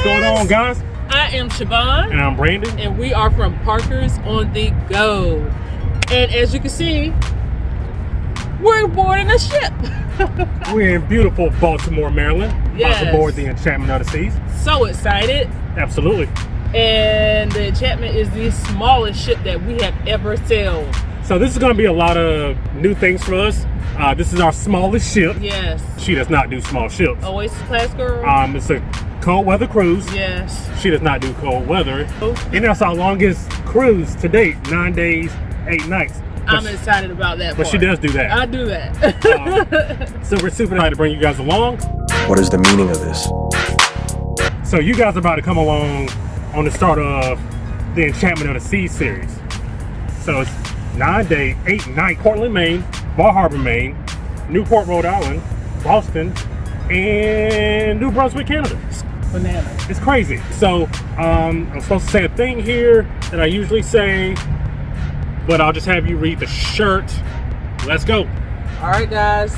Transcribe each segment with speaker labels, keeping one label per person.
Speaker 1: going on, guys?
Speaker 2: I am Charvon.
Speaker 1: And I'm Brandon.
Speaker 2: And we are from Parkers on the Go. And as you can see, we're boarding a ship.
Speaker 1: We're in beautiful Baltimore, Maryland.
Speaker 2: Yes.
Speaker 1: About to board the Enchantment of the Seas.
Speaker 2: So excited.
Speaker 1: Absolutely.
Speaker 2: And the Enchantment is the smallest ship that we have ever sailed.
Speaker 1: So this is going to be a lot of new things for us. This is our smallest ship.
Speaker 2: Yes.
Speaker 1: She does not do small ships.
Speaker 2: Oasis class girl.
Speaker 1: It's a cold weather cruise.
Speaker 2: Yes.
Speaker 1: She does not do cold weather. And that's our longest cruise to date, 9 days, 8 nights.
Speaker 2: I'm excited about that
Speaker 1: But
Speaker 2: part.
Speaker 1: she does do that.
Speaker 2: I do that.
Speaker 1: So we're super excited to bring you guys along.
Speaker 3: What is the meaning of this?
Speaker 1: So you guys are about to come along on the start of the Enchantment of the Seas series. So it's 9-day, 8-night, Portland, Maine, Bar Harbor, Maine, Newport, Rhode Island, Boston, and New Brunswick, Canada.
Speaker 2: Banana.
Speaker 1: It's crazy. So I'm supposed to say a thing here that I usually say, but I'll just have you read the shirt. Let's go.
Speaker 2: All right, guys.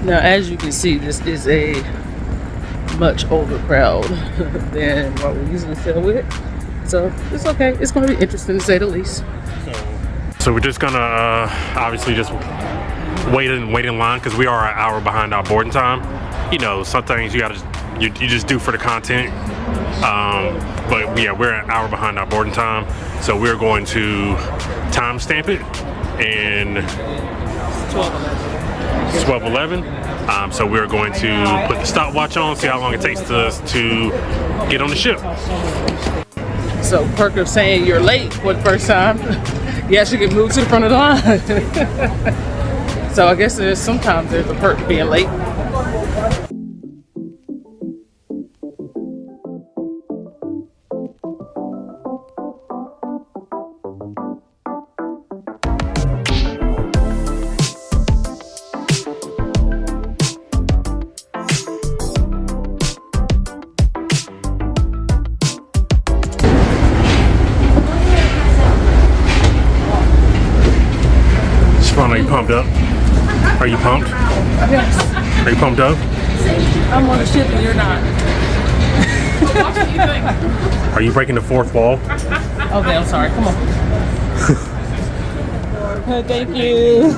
Speaker 2: Now, as you can see, this is a much older crowd than what we usually sail with. So it's okay. It's going to be interesting to say the least.
Speaker 1: So we're just gonna obviously just wait in line because we are an hour behind our boarding time. You know, some things you just do for the content. But yeah, we're an hour behind our boarding time, so we're going to timestamp it and 12:11. So we're going to put the stopwatch on, see how long it takes us to get on the ship.
Speaker 2: So Parker saying you're late for the first time. You actually get moved to the front of the line. So I guess sometimes there's a perk to being late.
Speaker 1: Are you pumped up? Are you pumped?
Speaker 2: Yes.
Speaker 1: Are you pumped up?
Speaker 2: I'm on the ship and you're not.
Speaker 1: Are you breaking the fourth wall?
Speaker 2: Okay, I'm sorry. Come on. Thank you.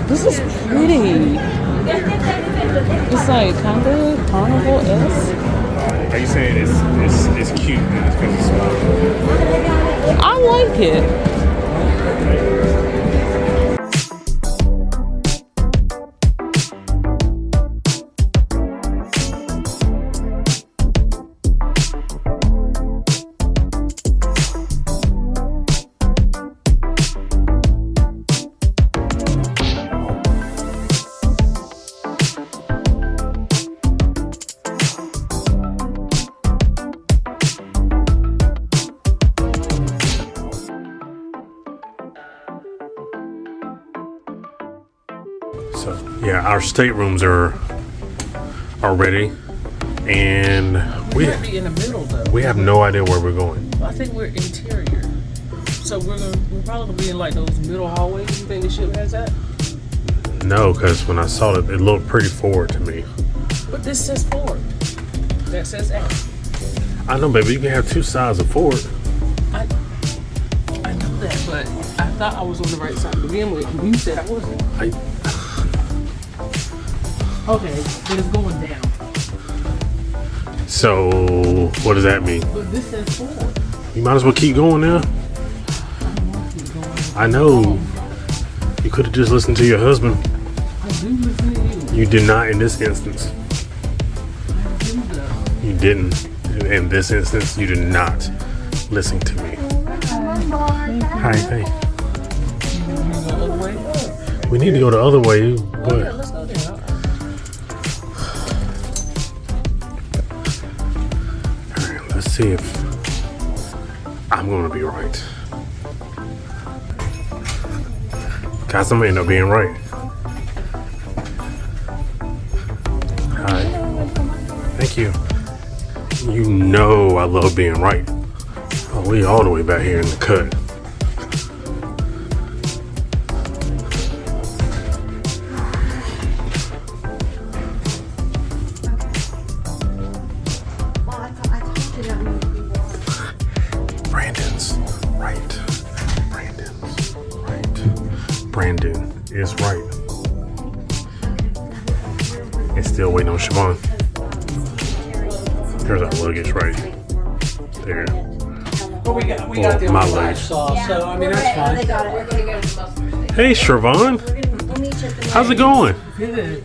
Speaker 2: This is pretty. It's like kind of carnival-esque.
Speaker 1: Are you saying it's cute because it's small?
Speaker 2: I like it.
Speaker 1: So yeah, our staterooms are ready, and we
Speaker 2: might be in the middle though.
Speaker 1: We have no idea where we're going.
Speaker 2: I think we're interior, so we're probably gonna be in like those middle hallways. You think the ship has that?
Speaker 1: No, because when I saw it, it looked pretty forward to me.
Speaker 2: But this says forward. That says aft.
Speaker 1: I know, baby. You can have two sides of forward.
Speaker 2: I know that, but I thought I was on the right side to begin with. You said I wasn't. Okay, but it's going down.
Speaker 1: So what does that mean?
Speaker 2: But this says forward.
Speaker 1: You might as well keep going now.
Speaker 2: I don't want to keep going.
Speaker 1: I know. You could have just listened to your husband.
Speaker 2: I do listen to you.
Speaker 1: You did not in this instance.
Speaker 2: I do though.
Speaker 1: You didn't. In this instance, you did not listen to me. Hi, hey. We need to go the other way. But
Speaker 2: Yeah, let's go there.
Speaker 1: Alright, let's see if I'm gonna be right. Guys, I'm gonna end up being right. Hi. Thank you. You know I love being right. Oh, we all the way back here in the cut. Brandon is right. And still waiting on Charvon. There's our luggage right there.
Speaker 4: Well, we got the
Speaker 1: my
Speaker 4: other
Speaker 1: luggage.
Speaker 4: sauce, so I mean that's fine.
Speaker 5: They got it. We're gonna go to the bus.
Speaker 1: Hey, Charvon.
Speaker 5: We'll meet you at the
Speaker 1: How's it going?
Speaker 2: Good.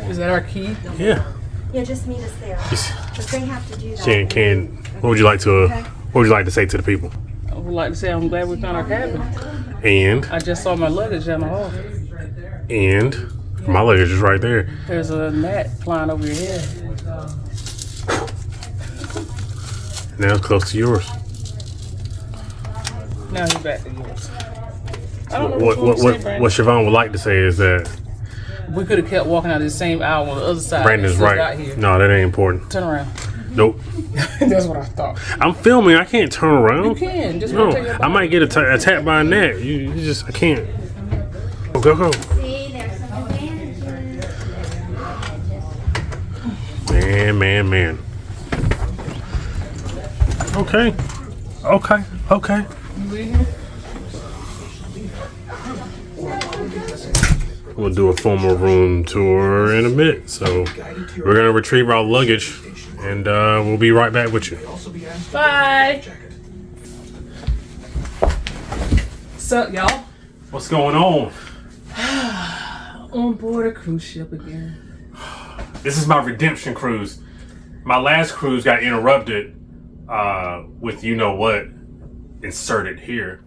Speaker 2: Is that our key?
Speaker 1: Yeah.
Speaker 5: Yeah, just meet us there. Because they have to do that.
Speaker 1: What would you like to say to the people?
Speaker 2: I would like to say I'm glad we found our cabin.
Speaker 1: And
Speaker 2: I just saw my luggage down the hall.
Speaker 1: my luggage is right there.
Speaker 2: There's a gnat flying over your head.
Speaker 1: Now it's close to yours.
Speaker 2: Now he's back to yours. I don't know
Speaker 1: What
Speaker 2: what
Speaker 1: Charvon would like to say is that
Speaker 2: we could have kept walking out the same aisle on the other side.
Speaker 1: Brandon's
Speaker 2: and still
Speaker 1: right.
Speaker 2: got here.
Speaker 1: No, that ain't important.
Speaker 2: Turn around.
Speaker 1: Nope.
Speaker 2: That's what I thought.
Speaker 1: I'm filming. I can't turn around.
Speaker 2: You can. Just
Speaker 1: No,
Speaker 2: rotate your
Speaker 1: I
Speaker 2: body.
Speaker 1: might get attacked by a gnat. You just, I can't. Go.
Speaker 5: See, there's some advantages.
Speaker 1: Man. Okay. We'll do a formal room tour in a bit. So we're gonna retrieve our luggage, and we'll be right back with you.
Speaker 2: Bye. What's up, y'all?
Speaker 1: What's going on?
Speaker 2: On board a cruise ship again.
Speaker 1: This is my redemption cruise. My last cruise got interrupted with you know what inserted here.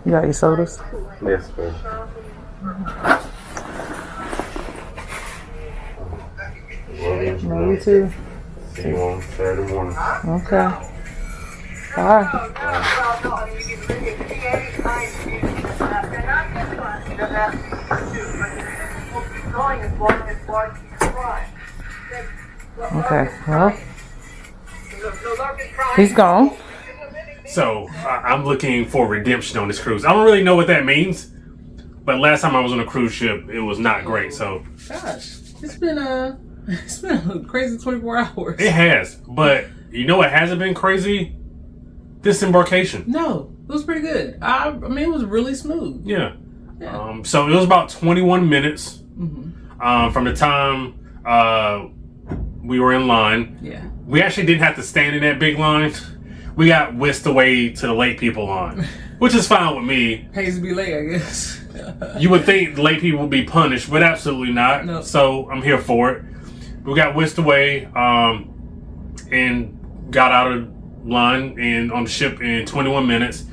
Speaker 2: You got your sodas?
Speaker 1: Yes, sir.
Speaker 2: No, you too.
Speaker 1: See you on Saturday morning.
Speaker 2: Okay. Bye. Okay, well, he's gone.
Speaker 1: So I'm looking for redemption on this cruise. I don't really know what that means, but last time I was on a cruise ship, it was not great. So
Speaker 2: Gosh, it's been a crazy 24 hours.
Speaker 1: it has, but you know what hasn't been crazy? This embarkation.
Speaker 2: No, it was pretty good. I mean, it was really smooth.
Speaker 1: Yeah.
Speaker 2: Yeah.
Speaker 1: So it was about 21 minutes from the time we were in line.
Speaker 2: Yeah.
Speaker 1: We actually didn't have to stand in that big line. We got whisked away to the late people line, which is fine with me.
Speaker 2: Pays to be late, I guess.
Speaker 1: You would think late people would be punished, but absolutely not.
Speaker 2: No.
Speaker 1: So I'm here for it. We got whisked away and got out of line and on the ship in 21 minutes.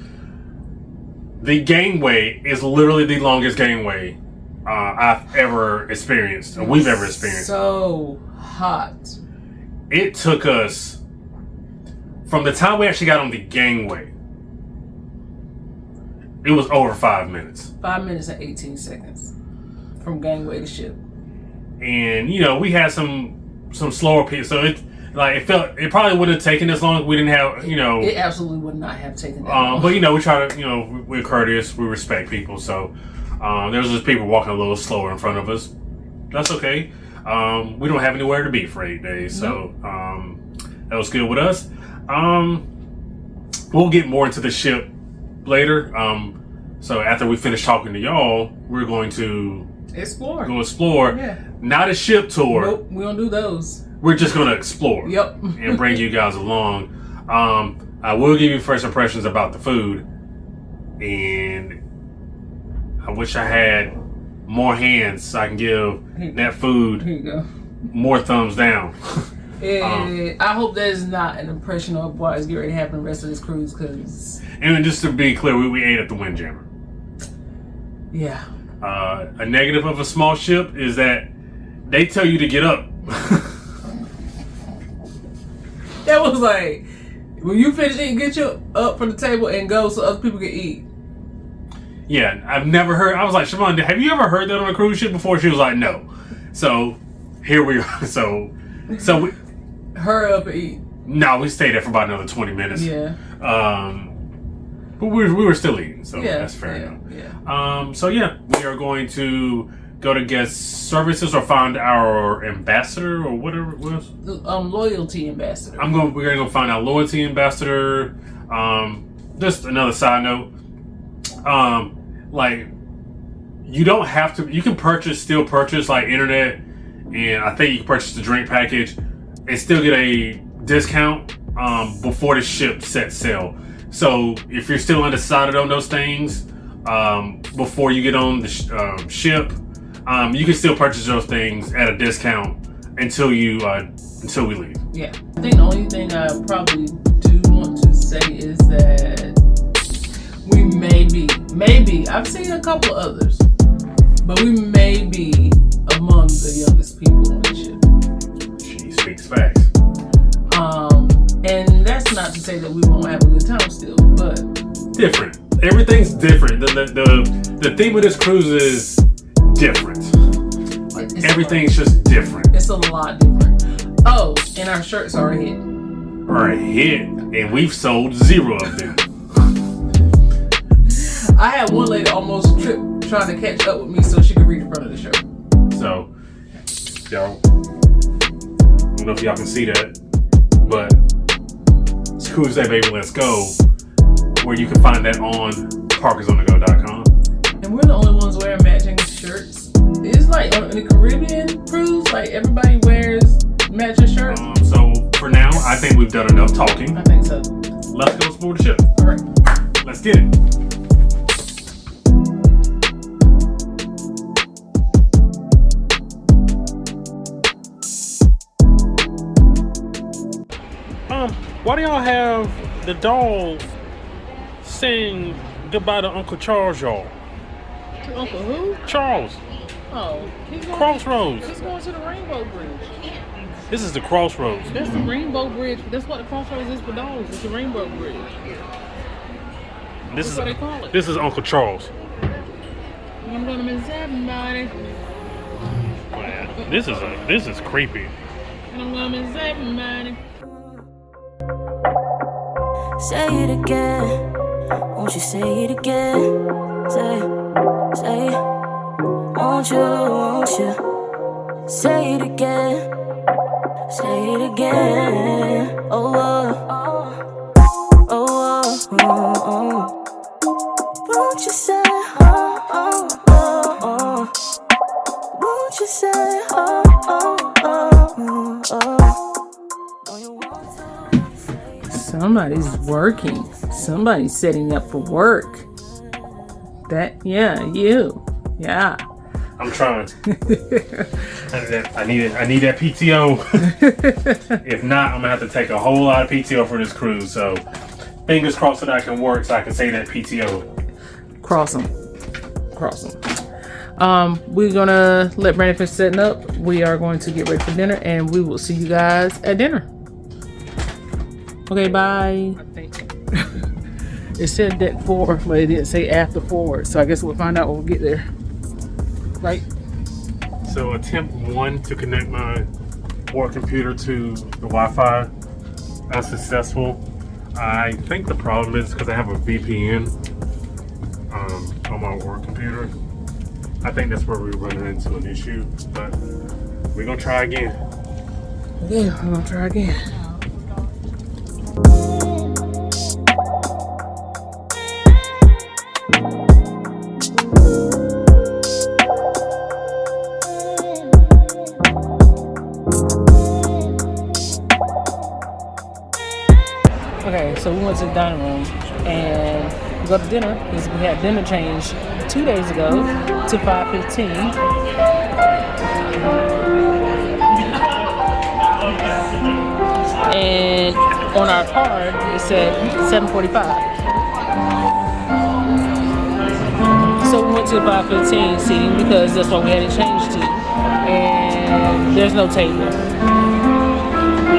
Speaker 1: The gangway is literally the longest gangway I've ever experienced, or we've ever experienced.
Speaker 2: So hot.
Speaker 1: It took us from the time we actually got on the gangway. It was over 5 minutes.
Speaker 2: 5 minutes and 18 seconds from gangway to ship.
Speaker 1: And you know, we had some slower people, so it probably would have taken this long if we didn't have, you know.
Speaker 2: It absolutely would not have taken that long.
Speaker 1: But you know, we try to, you know, we're courteous, we respect people, so there was just people walking a little slower in front of us. That's okay. We don't have anywhere to be for 8 days, so that was good with us. We'll get more into the ship later. So after we finish talking to y'all, we're going to
Speaker 2: Explore.
Speaker 1: go explore.
Speaker 2: Yeah.
Speaker 1: Not a ship tour.
Speaker 2: Nope, we don't do those.
Speaker 1: We're just going to explore.
Speaker 2: Yep.
Speaker 1: And bring you guys along. I will give you first impressions about the food, and I wish I had more hands so I can give that food
Speaker 2: Here you go.
Speaker 1: more thumbs down.
Speaker 2: And I hope that is not an impression of what is getting ready to happen the rest of this cruise, because
Speaker 1: And just to be clear, we ate at the Windjammer.
Speaker 2: yeah.
Speaker 1: A negative of a small ship is that they tell you to get up.
Speaker 2: That was like, when you finish eating, get you up from the table and go so other people can eat.
Speaker 1: Yeah, I've never heard. I was like, Charvon, have you ever heard that on a cruise ship before? She was like, no. So here we are. So we
Speaker 2: Hurry up and eat.
Speaker 1: no, we stayed there for about another 20 minutes.
Speaker 2: Yeah.
Speaker 1: But we were still eating, so
Speaker 2: Yeah.
Speaker 1: that's fair enough.
Speaker 2: Yeah.
Speaker 1: So yeah, we are going to go to guest services or find our ambassador or whatever it was.
Speaker 2: Loyalty ambassador.
Speaker 1: We're gonna go find our loyalty ambassador. just another side note. Like, you don't have to. You can still purchase like internet, and I think you can purchase the drink package and still get a discount before the ship sets sail. So if you're still undecided on those things before you get on the ship, you can still purchase those things at a discount until we leave.
Speaker 2: Yeah, I think the only thing I probably do want to say is that we maybe I've seen a couple others, but we may be among the youngest people on the ship.
Speaker 1: She speaks facts.
Speaker 2: And that's not to say that we won't have a good time still, but
Speaker 1: different. Everything's different. The theme of this cruise is different. Like, everything's just different.
Speaker 2: It's a lot different. Oh, and our shirts are a hit.
Speaker 1: Are a hit, and we've sold 0 of them.
Speaker 2: I had one lady almost trip trying to catch up with me so she could read the front of the shirt.
Speaker 1: So, y'all, I don't know if y'all can see that, but it's Cruise Day Baby Let's Go, where you can find that on parkersonthego.com.
Speaker 2: And we're the only ones wearing matching shirts. It's like on the Caribbean cruise, like everybody wears matching shirts.
Speaker 1: So for now, I think we've done enough talking.
Speaker 2: I think so.
Speaker 1: Let's go explore the ship.
Speaker 2: All right.
Speaker 1: Let's get it. Why do y'all have the dog sing goodbye to Uncle Charles, y'all?
Speaker 2: Uncle who?
Speaker 1: Charles.
Speaker 2: Oh, he's going
Speaker 1: Crossroads.
Speaker 2: He's going to the Rainbow Bridge.
Speaker 1: This is the Crossroads.
Speaker 2: That's the Rainbow Bridge. That's what the Crossroads is for dogs. It's the Rainbow Bridge.
Speaker 1: That's
Speaker 2: what they call it.
Speaker 1: This is Uncle Charles.
Speaker 2: I'm gonna miss everybody.
Speaker 1: Man, this is creepy.
Speaker 2: And I'm gonna miss everybody.
Speaker 6: Say it again, won't you say it again? Say, won't you, say it again, oh, won't you say, won't you say,
Speaker 2: Somebody's working. Somebody's setting up for work. You. Yeah.
Speaker 1: I'm trying. I need that PTO. If not, I'm gonna have to take a whole lot of PTO for this cruise. So, fingers crossed that I can work so I can say that PTO.
Speaker 2: Cross them. We're gonna let Brandon finish setting up. We are going to get ready for dinner, and we will see you guys at dinner. Okay, bye. I think it said deck 4, but it didn't say after 4. So I guess we'll find out when we get there. Right?
Speaker 1: So attempt 1 to connect my work computer to the Wi-Fi. Unsuccessful. I think the problem is because I have a VPN on my work computer. I think that's where we're running into an issue. But we're gonna try again.
Speaker 2: Yeah, we're gonna try again. Okay, so we went to the dining room and we got to dinner because we had dinner change 2 days ago to 5:15. And on our card it said 7:45. So we went to 5:15 seating because that's what we had it changed to. And there's no table.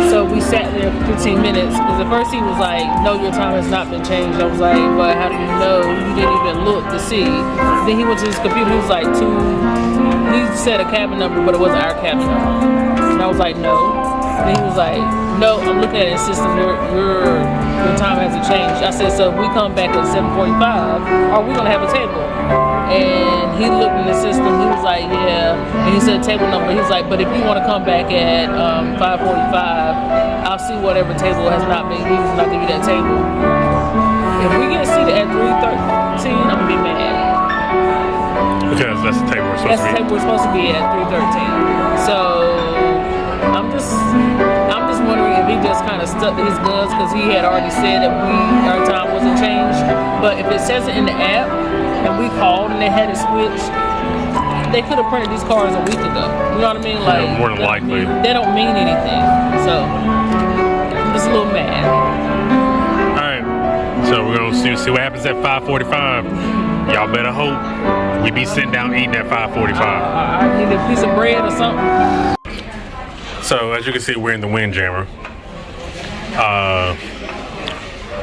Speaker 2: So we sat there for 15 minutes because at first he was like, no, your time has not been changed. I was like, but how do you know? You didn't even look to see. Then he went to his computer. He was like, he said a cabin number, but it wasn't our cabin number. And I was like, no. Then he was like, no, I'm looking at the system. Your time hasn't changed. I said, so if we come back at 7:45, are we going to have a table? And he looked in the system. He was like, yeah. And he said table number. He was like, but if you want to come back at 5:45, I'll see whatever table has not been used and I'll give you that table. If we get seated at 313, I'm gonna be mad.
Speaker 1: Because that's the table we're supposed
Speaker 2: That's the
Speaker 1: to be.
Speaker 2: table we're supposed to be at 313. So I'm just wondering if he just kind of stuck to his guns because he had already said that our time wasn't changed. But if it says it in the app and we called and they had it switched, they could have printed these cards a week ago. You know what I mean? Like
Speaker 1: more than likely.
Speaker 2: They don't mean anything. So I'm just a little mad.
Speaker 1: Alright. So we're gonna see what happens at 5:45. Y'all better hope we be sitting down eating at 5:45.
Speaker 2: I need a piece of bread or something.
Speaker 1: So as you can see, we're in the Windjammer.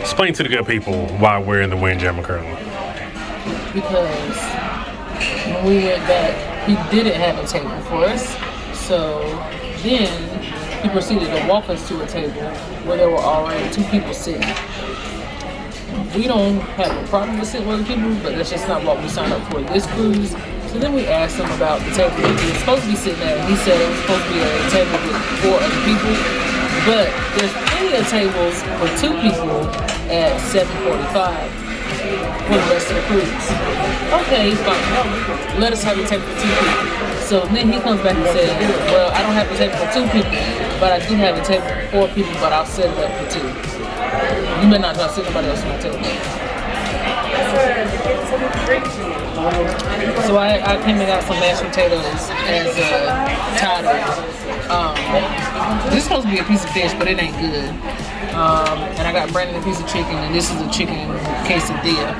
Speaker 1: Explain to the good people why we're in the Windjammer currently.
Speaker 2: Because when we went back, he didn't have a table for us. So then he proceeded to walk us to a table where there were already 2 people sitting. We don't have a problem with sitting with other people, but that's just not what we signed up for this cruise. So then we asked him about the table that he was supposed to be sitting at, and he said it was supposed to be a table with 4 other people. But there's plenty of tables for 2 people at 7:45 for the rest of the cruise. Okay, fine. Let us have a table for 2 people. So then he comes back and says, well, I don't have a table for 2 people, but I do have a table for 4 people, but I'll set it up for 2. You may not try to sit somebody else on my table. So I came and got some mashed potatoes as a toddy. This is supposed to be a piece of fish, but it ain't good. And I got Brandon a piece of chicken, and this is a chicken quesadilla.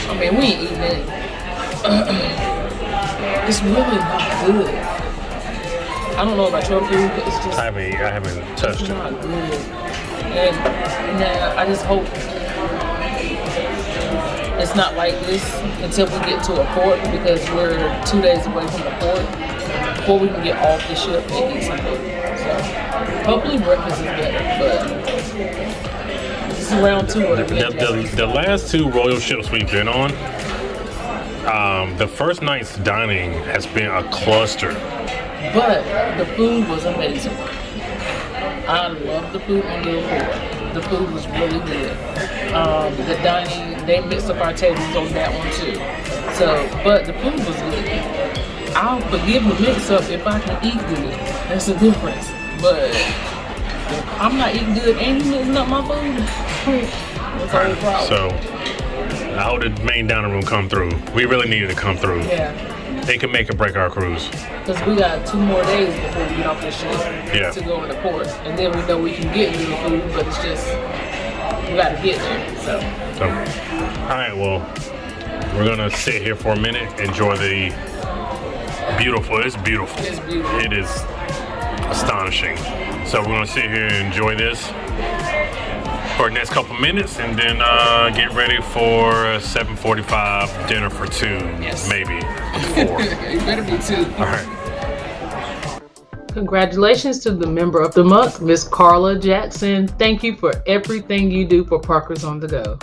Speaker 2: I mean, we ain't eating it. It's really not good. I don't know about your food, but it's just...
Speaker 1: I haven't touched
Speaker 2: it's
Speaker 1: it.
Speaker 2: not good. And I just hope it's not like this until we get to a port, because we're 2 days away from the port before we can get off the ship and eat something. So hopefully breakfast is better, but this is round 2 of
Speaker 1: The last 2 royal ships we've been on, the first night's dining has been a cluster.
Speaker 2: But the food was amazing. I love the food on the port. The food was really good. The dining, they mixed up our tables on that one too. So, but the food was good. I'll forgive the mix up if I can eat good. That's the difference. But if I'm not eating good and you mixing up my food, that's a whole problem.
Speaker 1: So I hope the main dining room come through. We really needed to come through.
Speaker 2: Yeah.
Speaker 1: They can make or break our cruise.
Speaker 2: Because we got 2 more days before we get off this ship to go in the port. And then we know we can get good food, but it's just, we got to get there. So,
Speaker 1: all right, well, we're going to sit here for a minute, enjoy the beautiful. It's beautiful.
Speaker 2: It's beautiful.
Speaker 1: It is astonishing. So we're going to sit here and enjoy this for the next couple minutes, and then get ready for 7:45 dinner for 2, maybe 4.
Speaker 2: You better be 2.
Speaker 1: All right.
Speaker 2: Congratulations to the member of the month, Miss Carla Jackson. Thank you for everything you do for Parkers on the Go.